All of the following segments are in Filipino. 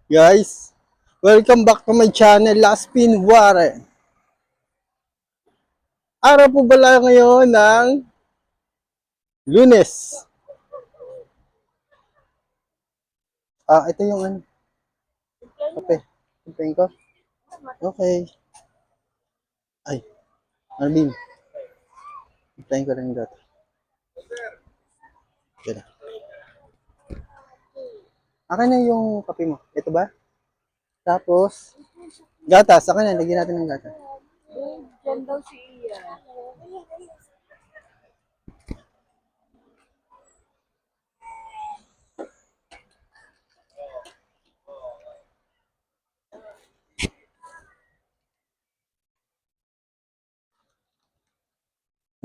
Guys, welcome back to my channel, Last Pin Warren. Araw po pala ngayon ng Lunes. Ito yung ano, kape. Kapein ko. Okay. Ay, Arvin. Kapein ko rin dito. Yan. Akin na yung kape mo. Ito ba? Tapos, gatas. Akin na, lagyan natin ng gatas. Diyan daw si Iya.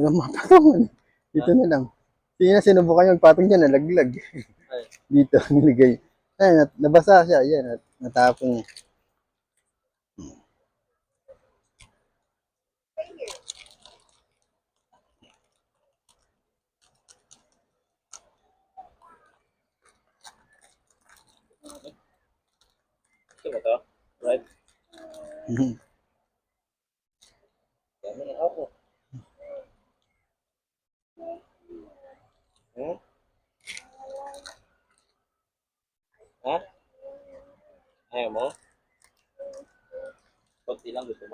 Walang mapatungan. Dito na lang. Sige na, sinubukan yung patong dyan, nalaglag. Dito, nilagay. Ay, nabasa siya. Yan, natapon niya. Gusto mo to? Right? Mhm. Dami ako. Hmm? Ha? Ayaw mo? Kunti lang gusto mo?